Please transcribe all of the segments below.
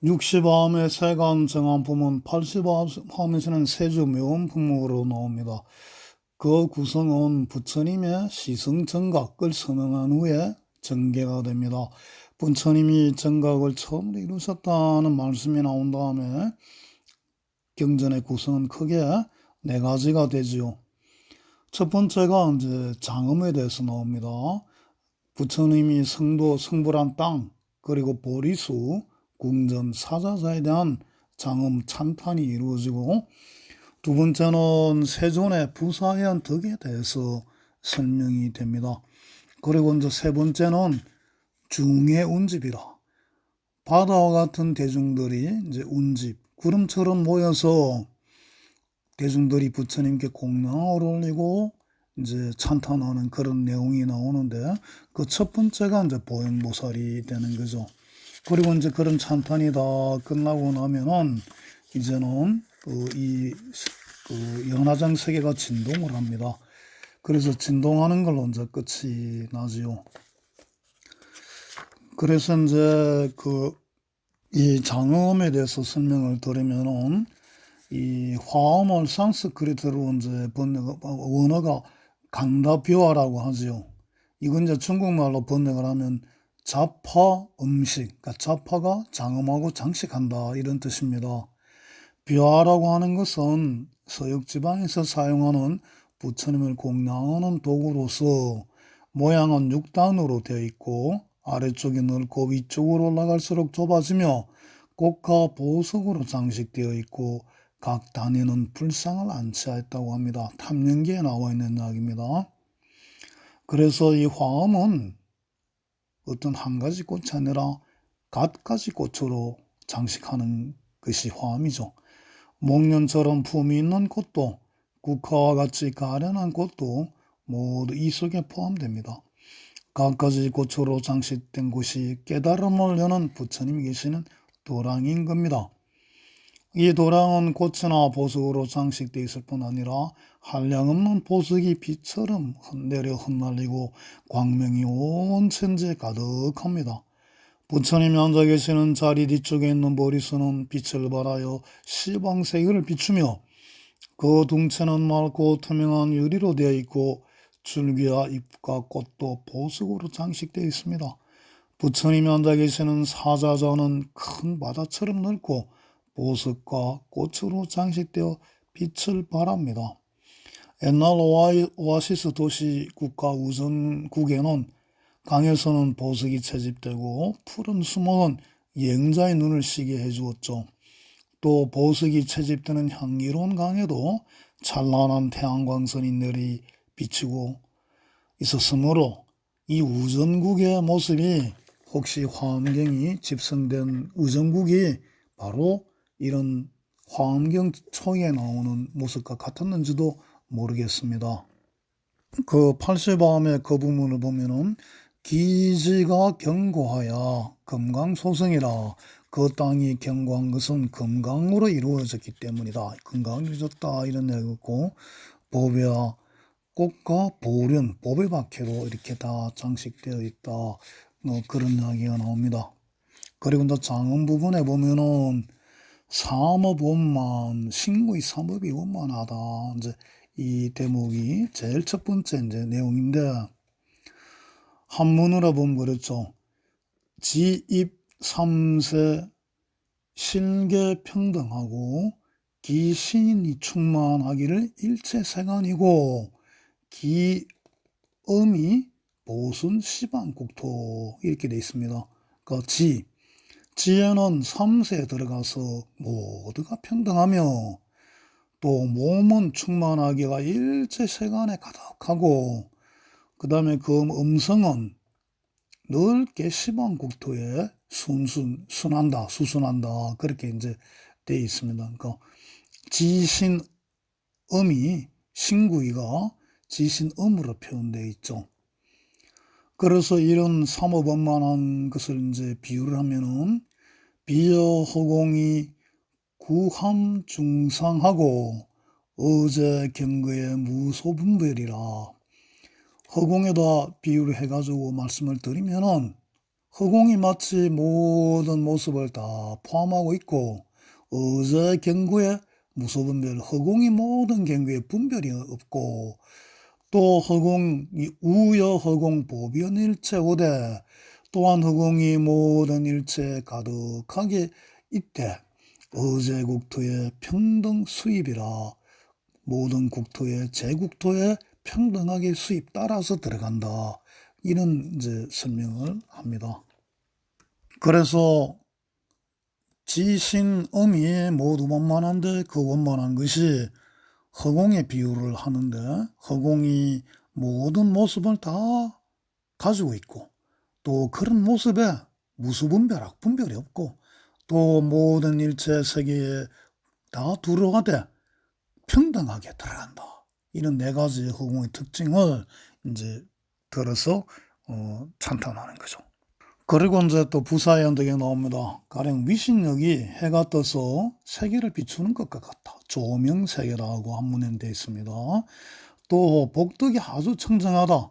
60화음의 세간 정한품은 80화음에서는 세주 묘음품으로 나옵니다. 그 구성은 부처님의 시승정각을 선언한 후에 전개가 됩니다. 부처님이 정각을 처음으로 이루셨다는 말씀이 나온 다음에 경전의 구성은 크게 네 가지가 되지요. 첫 번째가 이제 장음에 대해서 나옵니다. 부처님이 성도 성불한 땅 그리고 보리수 궁전 사자자에 대한 장엄 찬탄이 이루어지고, 두 번째는 세존의 부사해한 덕에 대해서 설명이 됩니다. 그리고 이제 세 번째는 중의 운집이라, 바다와 같은 대중들이 이제 운집 구름처럼 모여서 대중들이 부처님께 공양을 올리고 이제 찬탄하는 그런 내용이 나오는데, 그 첫 번째가 이제 보현보살이 되는 거죠. 그리고 이제 그런 찬탄이 다 끝나고 나면은 이제는 연화장 세계가 진동을 합니다. 그래서 진동하는 걸로 이제 끝이 나지요. 그래서 이제 이 장음에 대해서 설명을 드리면은, 이 화음을 산스크리트로 이제 원어가 강다뷰아라고 하지요. 이건 이제 중국말로 번역을 하면 자파 음식, 그러니까 자파가 장음하고 장식한다 이런 뜻입니다. 뷰아라고 하는 것은 서역 지방에서 사용하는 부처님을 공양하는 도구로서 모양은 6단으로 되어 있고 아래쪽이 넓고 위쪽으로 올라갈수록 좁아지며 꽃과 보석으로 장식되어 있고 각 단위는 불상을 안치하였다고 합니다. 탐연기에 나와 있는 이야기입니다. 그래서 이 화음은 어떤 한 가지 꽃이 아니라 갖가지 꽃으로 장식하는 것이 화음이죠. 목련처럼 품이 있는 꽃도, 국화와 같이 가련한 꽃도 모두 이 속에 포함됩니다. 갖가지 꽃으로 장식된 곳이 깨달음을 여는 부처님이 계시는 도랑인 겁니다. 이 도랑은 꽃이나 보석으로 장식되어 있을 뿐 아니라 한량없는 보석이 빛처럼 내려 흩날리고 광명이 온 천지에 가득합니다. 부처님이 앉아 계시는 자리 뒤쪽에 있는 보리수는 빛을 발하여 시방세계를 비추며 그 둥채는 맑고 투명한 유리로 되어 있고 줄기와 잎과 꽃도 보석으로 장식되어 있습니다. 부처님이 앉아 계시는 사자전은 큰 바다처럼 넓고 보석과 꽃으로 장식되어 빛을 발합니다. 옛날 오아시스 도시 국가 우선국에는 강에서는 보석이 채집되고 푸른 수목은 여행자의 눈을 쉬게 해주었죠. 또 보석이 채집되는 향기로운 강에도 찬란한 태양광선이 내리 비치고 있었으므로 이 우전국의 모습이, 혹시 화엄경이 집성된 우전국이 바로 이런 화엄경 초에 나오는 모습과 같았는지도 모르겠습니다. 그 80화음의 그 부분을 보면은 기지가 견고하여 금강소성이라, 그 땅이 견고한 것은 금강으로 이루어졌기 때문이다. 금강이 이루어졌다 이런 얘기고, 법이야 꽃과 보련, 법의 박해로 이렇게 다 장식되어 있다. 그런 이야기가 나옵니다. 그리고 이제 장음 부분에 보면은 삼업원만, 신구의 삼업이 원만하다. 이제 이 대목이 제일 첫 번째 이제 내용인데, 한문으로 보면 그렇죠. 지입 삼세 실계 평등하고 기신이 충만하기를 일체세간이고 기음이 보순 시방국토 이렇게 되어 있습니다. 그러니까 지에는 삼세에 들어가서 모두가 평등하며, 또 몸은 충만하기가 일체세간에 가득하고, 그 다음에 그 음성은 넓게 시방국토에 순한다, 수순한다, 그렇게 이제 되어 있습니다. 그러니까 지신음이, 신구이가 지신음으로 표현되어 있죠. 그래서 이런 삼업원만한 것을 이제 비유를 하면은 비여허공이 구함중상하고 어제 경거의 무소분별이라, 허공에다 비유를 해가지고 말씀을 드리면은 허공이 마치 모든 모습을 다 포함하고 있고 어제 경구에 무소분별 허공이 모든 경구에 분별이 없고 또 허공이 우여 허공 보변일체 오대 또한 허공이 모든 일체에 가득하게 있대 어제 국토의 평등 수입이라 모든 국토의 제국토에 평등하게 수입 따라서 들어간다. 이런 이제 설명을 합니다. 그래서 지신 음이 모두 원만한데 그 원만한 것이 허공의 비유를 하는데 허공이 모든 모습을 다 가지고 있고 또 그런 모습에 무수분별, 분별이 없고 또 모든 일체 세계에 다 들어가되 평등하게 들어간다. 이런 네 가지 허공의 특징을 이제 들어서 찬탄하는 거죠. 그리고 이제 또 부사의 언덕에 나옵니다. 가령 위신력이 해가 떠서 세계를 비추는 것과 같다. 조명세계라고 한문에 되어 있습니다. 또 복덕이 아주 청정하다.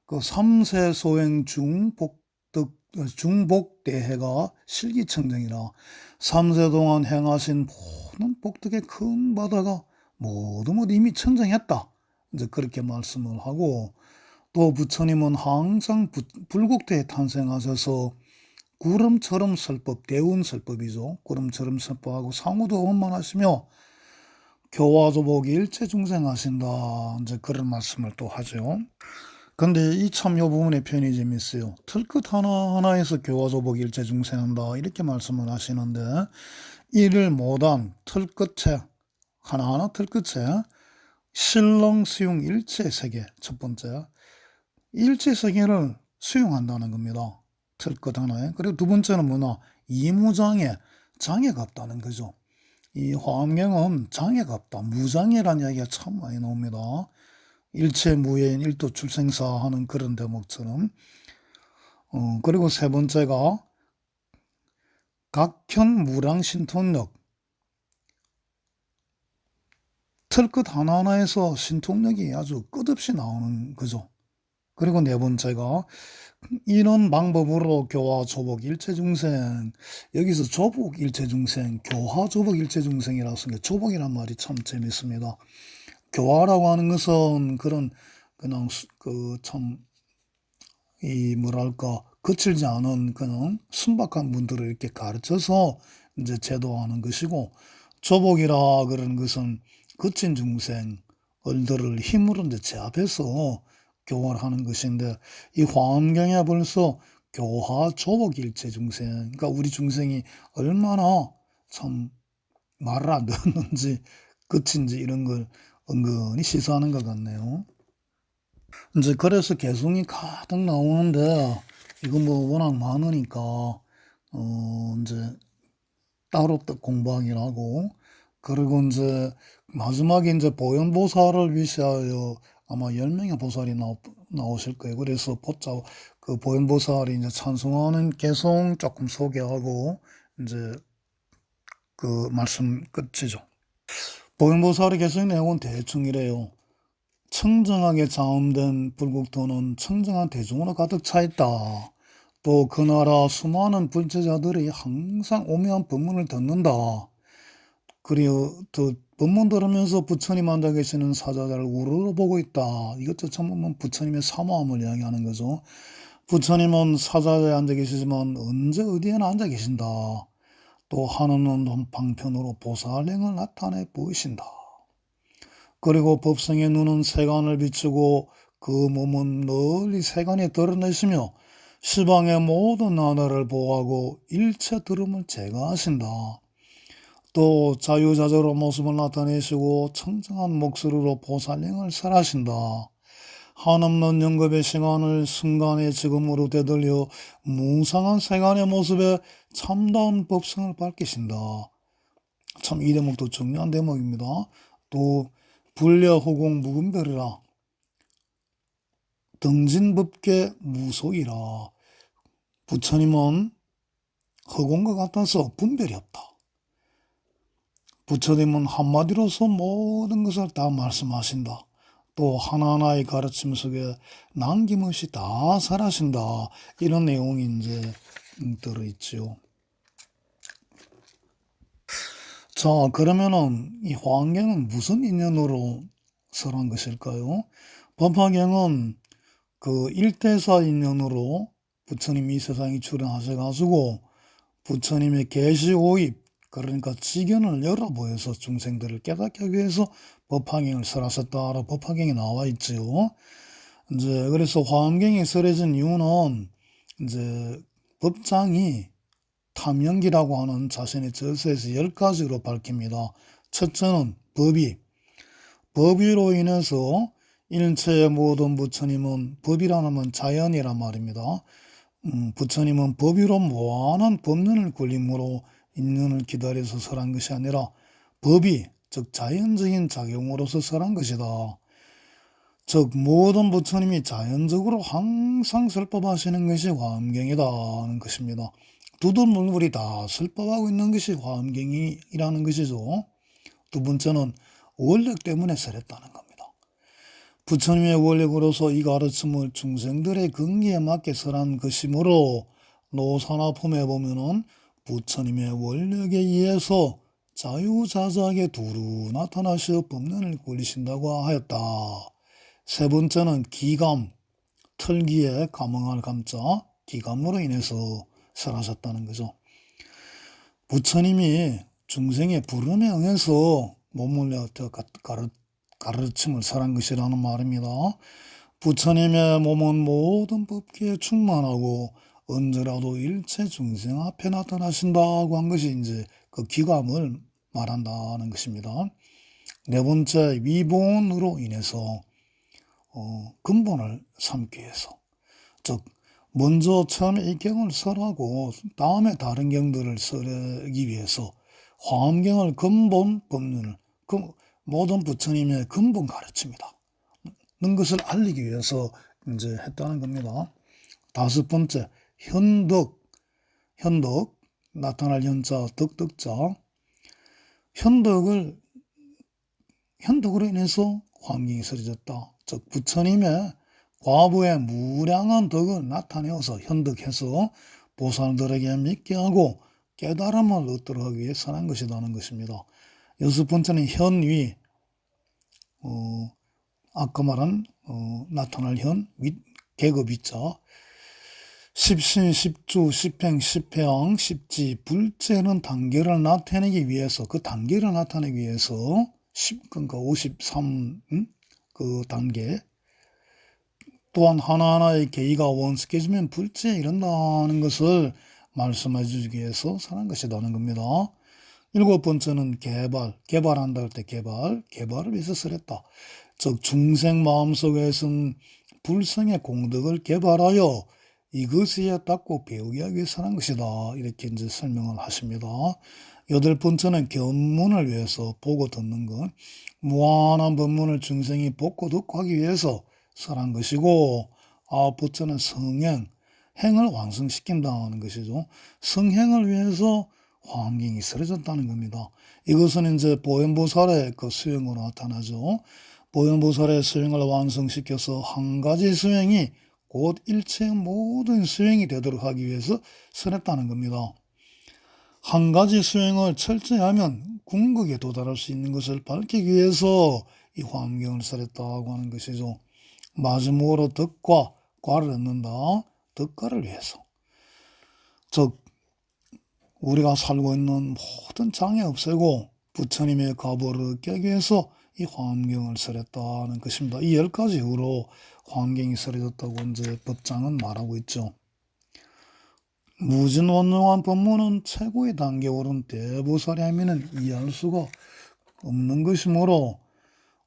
그 삼세 소행 중복대해가 실기청정이라 3세 동안 행하신 모든 복덕의 큰 바다가 모두 이미 청정했다. 이제 그렇게 말씀을 하고 또 부처님은 항상 불국대에 탄생하셔서 구름처럼 설법, 대운설법이죠. 구름처럼 설법하고 상우도 원만하시며 교화조복 일체 중생하신다. 이제 그런 말씀을 또 하죠. 근데 이 참 요 부분의 표현이 재밌어요. 털끝 하나하나에서 교화조복 일체 중생한다. 이렇게 말씀을 하시는데 이를 못한 털끝에 하나하나 털끝에 신렁 수용 일체 세계 첫 번째 일체 세계를 수용한다는 겁니다. 털끝 하나에. 그리고 두 번째는 뭐냐? 이무장애, 장애가 없다는 거죠. 이 화엄경은 장애가 없다. 무장애라는 이야기가 참 많이 나옵니다. 일체 무예인 일도 출생사 하는 그런 대목처럼. 그리고 세 번째가 각현 무량신통력. 털끝 하나하나에서 신통력이 아주 끝없이 나오는 거죠. 그리고 네 번째가 이런 방법으로 교화 조복 일체중생 여기서 조복 일체중생 교화 조복 일체중생이라고 쓴 게 조복이란 말이 참 재밌습니다. 교화라고 하는 것은 그런 그냥 그 참 이 뭐랄까 거칠지 않은 그냥 순박한 분들을 이렇게 가르쳐서 이제 제도하는 것이고 조복이라 그러는 것은 거친 중생들을 힘으로 이제 제압해서 교화를 하는 것인데 이 화엄경에 벌써 교화 조복 일체 중생 그러니까 우리 중생이 얼마나 참 말을 안 듣는지 끝인지 이런 걸 은근히 시사하는 것 같네요. 이제 그래서 개성이 가득 나오는데 이건 뭐 워낙 많으니까 이제 따로 또 공부하기라고 그리고 이제 마지막에 이제 보현보살을 위시하여 아마 10명의 보살이 나오실 거예요. 그래서 그 보현보살이 이제 찬송하는 개성 조금 소개하고 이제 그 말씀 끝이죠. 보현보살의 개성 내용은 대충 이래요. 청정하게 자음된 불국토는 청정한 대중으로 가득 차 있다. 또 그 나라 수많은 불제자들이 항상 오묘한 법문을 듣는다. 그리고 또 법문 들으면서 부처님 앉아 계시는 사자들을 우르르 보고 있다. 이것도 참 보면 부처님의 사모함을 이야기하는 거죠. 부처님은 사자자에 앉아 계시지만 언제 어디에나 앉아 계신다. 또 하늘은 방편으로 보살행을 나타내 보이신다. 그리고 법성의 눈은 세간을 비추고 그 몸은 널리 세간에 드러내시며 시방의 모든 나라를 보호하고 일체 들음을 제거하신다. 또 자유자재로 모습을 나타내시고 청정한 목소리로 보살행을 설하신다. 한없는 영겁의 시간을 순간의 지금으로 되돌려 무상한 세간의 모습에 참다운 법성을 밝히신다. 참 이 대목도 중요한 대목입니다. 또 불려호공 무분별이라 등진법계 무소이라 부처님은 허공과 같아서 분별이 없다. 부처님은 한마디로서 모든 것을 다 말씀하신다. 또 하나하나의 가르침 속에 남김없이 다 설하신다. 이런 내용이 이제 들어있지요. 자, 그러면은 이 화엄경은 무슨 인연으로 설한 것일까요? 법화경은 그 일대사 인연으로 부처님이 이 세상에 출연하셔가지고 부처님의 계시 오입, 그러니까 지견을 열어 보여서 중생들을 깨닫게 하기 위해서 법화경을 설하셨다라고 법화경에 나와 있지요. 이제 그래서 화엄경이 설해진 이유는 이제 법장이 탐연기라고 하는 자신의 저서에서 10가지로 밝힙니다. 첫째는 법위로 인해서 일체의 모든 부처님은 법이라는 건 자연이란 말입니다. 부처님은 법위로 무한한 법륜을 굴림으로 인연을 기다려서 설한 것이 아니라 법이, 즉 자연적인 작용으로서 설한 것이다. 즉 모든 부처님이 자연적으로 항상 설법하시는 것이 화엄경이라는 것입니다. 두둔물물이 다 설법하고 있는 것이 화엄경이라는 것이죠. 두 번째는 원력 때문에 설했다는 겁니다. 부처님의 원력으로서 이 가르침을 중생들의 근기에 맞게 설한 것이므로 노산화품에 보면은 부처님의 원력에 의해서 자유자재하게 두루 나타나시어 법륜을 굴리신다고 하였다. 세 번째는 기감, 털기에 감응할 감자, 기감으로 인해서 설하셨다는 거죠. 부처님이 중생의 부름에 응해서 몸을 가르침을 설한 것이라는 말입니다. 부처님의 몸은 모든 법기에 충만하고 언제라도 일체 중생 앞에 나타나신다고 한 것이 이제 그 기감을 말한다는 것입니다. 네 번째, 위본으로 인해서 근본을 삼기 위해서, 즉 먼저 처음에 이 경을 설하고 다음에 다른 경들을 설하기 위해서 화엄경을 근본 법륜을 모든 부처님의 근본 가르침이다 는 것을 알리기 위해서 이제 했다는 겁니다. 다섯 번째, 현덕 나타날 현자, 덕덕자, 현덕으로 인해서 화엄경이 설해졌다. 즉 부처님의 과부의 무량한 덕을 나타내어서 현덕해서 보살들에게 믿게 하고 깨달음을 얻도록 하기 위해 설한 것이라는 것입니다. 여섯 번째는 현위, 아까 말한 나타날 현, 계급 위자, 십신, 십주, 십행, 십회왕, 십지, 불제는 단계를 나타내기 위해서, 그 단계를 나타내기 위해서 그러니까 53 그 단계, 또한 하나하나의 계의가 원숙해지면 불제에 이른다는 것을 말씀해 주기 위해서 사는 것이라는 겁니다. 일곱 번째는 개발한다 할 때 개발을 위해서 설했다. 즉 중생 마음속에선 불성의 공덕을 개발하여 이것에 닦고 배우게 하기 위해서 하는 것이다. 이렇게 이제 설명을 하십니다. 여덟 번째는 견문을 위해서 보고 듣는 것, 무한한 법문을 중생이 보고 듣고 하기 위해서 설한 것이고, 아홉 번째는 성행, 행을 완성시킨다는 것이죠. 성행을 위해서 화엄경이 설해졌다는 겁니다. 이것은 이제 보현보살의 그 수행으로 나타나죠. 보현보살의 수행을 완성시켜서 한 가지 수행이 곧 일체의 모든 수행이 되도록 하기 위해서 설했다는 겁니다. 한 가지 수행을 철저히 하면 궁극에 도달할 수 있는 것을 밝히기 위해서 이 화엄경을 설했다고 하는 것이죠. 마지막으로 덕과 과를 얻는다. 덕과를 위해서. 즉 우리가 살고 있는 모든 장애 없애고 부처님의 가보를 깨기 위해서 이 화엄경을 설했다는 것입니다. 이 10가지 이유로 화엄경이 설해졌다고 이제 법장은 말하고 있죠. 무진원능한 법문은 최고의 단계에 오른 대보살이 하면은 이해할 수가 없는 것이므로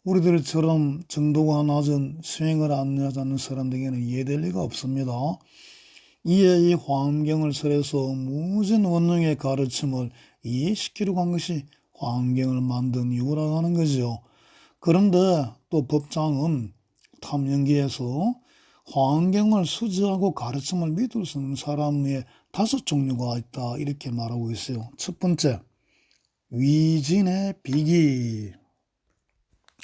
우리들처럼 정도가 낮은 수행을 안 하자는 사람들에게는 이해될 리가 없습니다. 이에 이 화엄경을 설해서 무진원능의 가르침을 이해시키려고 한 것이 화엄경을 만든 이유라고 하는 거죠. 그런데 또 법장은 탐연기에서 화엄경을 수지하고 가르침을 믿을 수 있는 사람의 5종류가 있다 이렇게 말하고 있어요. 첫 번째, 위진의 비기,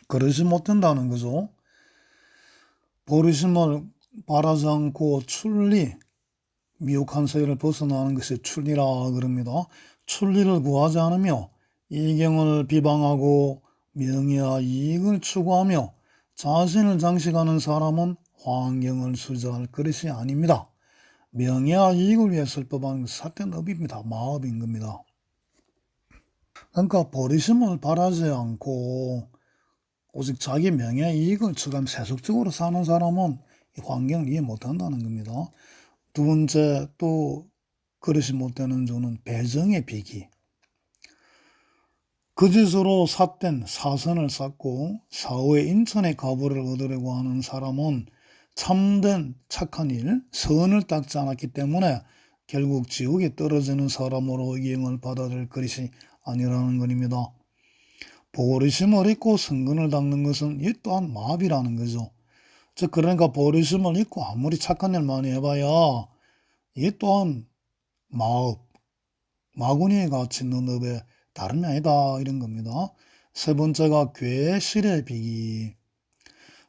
그러지 못한다는 거죠. 버리심을 바라지 않고 출리, 미혹한 세계를 벗어나는 것이 출리라 그럽니다. 출리를 구하지 않으며 이경을 비방하고 명예와 이익을 추구하며 자신을 장식하는 사람은 환경을 수저할 그릇이 아닙니다. 명예와 이익을 위해 쓸 법한 삿된 업입니다. 마업인 겁니다. 그러니까 버리심을 바라지 않고 오직 자기 명예 이익을 추구하며 세속적으로 사는 사람은 이 환경을 이해 못한다는 겁니다. 두 번째 또 그릇이 못되는 주는 배정의 비기. 그 짓으로 삿된 사선을 쌓고 사후에 인천의 가부를 얻으려고 하는 사람은 참된 착한 일, 선을 닦지 않았기 때문에 결국 지옥에 떨어지는 사람으로 이행을 받아들일 그릇이 아니라는 것입니다. 보리심을 잊고 성근을 닦는 것은 이 또한 마비라는 거죠. 즉 그러니까 보리심을 잊고 아무리 착한 일 많이 해봐야 이 또한 마업, 마구니에 갇힌 능업에 다름이 아니다 이런 겁니다. 세 번째가 괴실의 비기.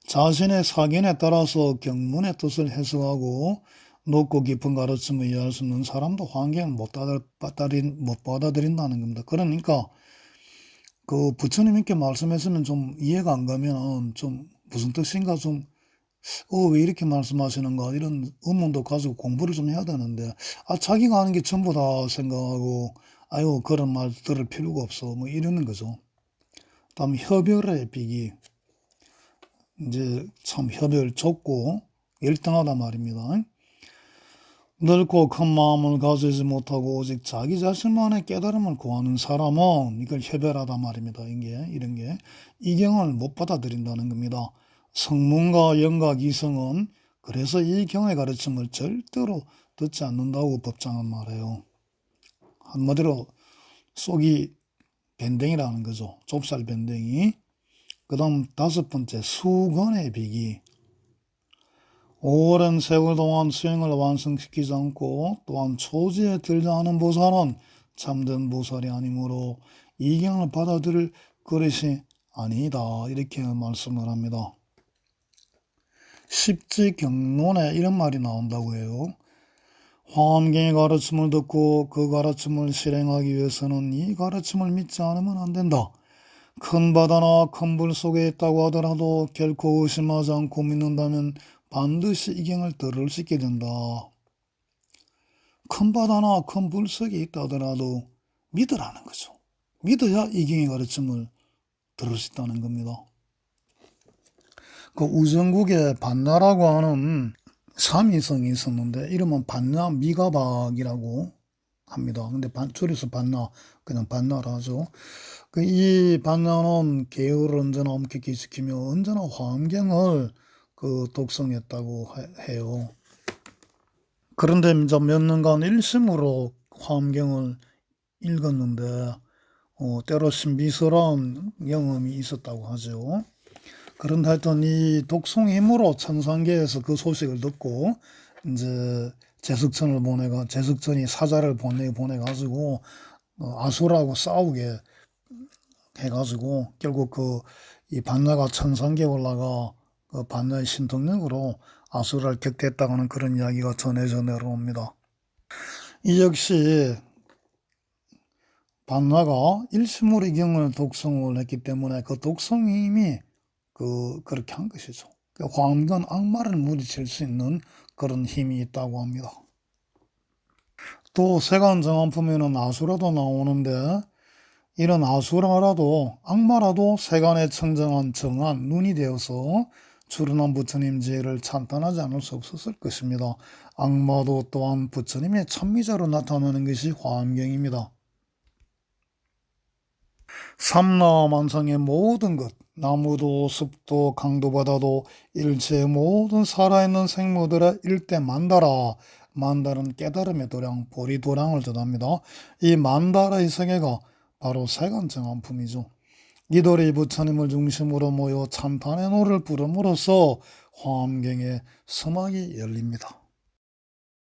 자신의 사견에 따라서 경문의 뜻을 해석하고 높고 깊은 가르침을 이해할 수 있는 사람도 환경을 못 받아들인다는 겁니다. 그러니까 그 부처님 이렇게 말씀했으면 좀 이해가 안 가면 좀 무슨 뜻인가 좀 왜 이렇게 말씀하시는가 이런 의문도 가지고 공부를 좀 해야 되는데 자기가 아는 게 전부다 생각하고 아유 그런 말 들을 필요가 없어 뭐 이러는 거죠. 다음 협열의 비기. 이제 참 협열 좁고 열등하단 말입니다. 넓고 큰 마음을 가지지 못하고 오직 자기 자신만의 깨달음을 구하는 사람은 이걸 협열하단 말입니다. 이런 게 이경을 못 받아들인다는 겁니다. 성문과 영각 이성은 그래서 이 경의 가르침을 절대로 듣지 않는다고 법장은 말해요. 한마디로 속이 밴댕이라는 거죠. 좁쌀 밴댕이. 그 다음 다섯 번째 수건의 비기. 오랜 세월 동안 수행을 완성시키지 않고 또한 초지에 들지 않은 보살은 참된 보살이 아니므로 이경을 받아들일 그릇이 아니다 이렇게 말씀을 합니다. 십지경론에 이런 말이 나온다고 해요. 화엄경의 가르침을 듣고 그 가르침을 실행하기 위해서는 이 가르침을 믿지 않으면 안 된다. 큰 바다나 큰 불 속에 있다고 하더라도 결코 의심하지 않고 믿는다면 반드시 이경을 들을 수 있게 된다. 큰 바다나 큰 불 속에 있다 하더라도 믿으라는 거죠. 믿어야 이경의 가르침을 들을 수 있다는 겁니다. 그 우정국에 반나라고 하는 삼위성이 있었는데 이름은 반나 미가박이라고 합니다. 근데 줄여서 반나 그냥 반나라 하죠. 이 반나는 계율을 언제나 엄격히 지키며 언제나 화엄경을 독성했다고 해요. 그런데 이제 몇 년간 일심으로 화엄경을 읽었는데 때로 신비스러운 경험이 있었다고 하죠. 그런데 하여튼 이 독송의 힘으로 천상계에서 그 소식을 듣고 이제 제석천이 사자를 보내가지고 아수라하고 싸우게 해가지고 결국 이 반나가 천상계에 올라가 그 반나의 신통력으로 아수라를 격퇴했다고 하는 그런 이야기가 전해져 내려옵니다. 이 역시 반나가 일심으로 이 경을 독성을 했기 때문에 그 독성의 힘이 그렇게 한 것이죠. 화엄경 악마를 물리칠 수 있는 그런 힘이 있다고 합니다. 또 세간정안품에는 아수라도 나오는데 이런 아수라라도 악마라도 세간에 청정한 정한 눈이 되어서 주른한 부처님 지혜를 찬탄하지 않을 수 없었을 것입니다. 악마도 또한 부처님의 참미자로 나타나는 것이 화엄경입니다. 삼라만상의 모든 것, 나무도 숲도 강도 바다도 일체의 모든 살아있는 생물들의 일대 만다라. 만다는 깨달음의 도량, 보리도량을 뜻합니다. 이 만다라의 세계가 바로 세간정안품이죠. 이들이 부처님을 중심으로 모여 찬탄의 노를 부름으로써 화엄경의 서막이 열립니다.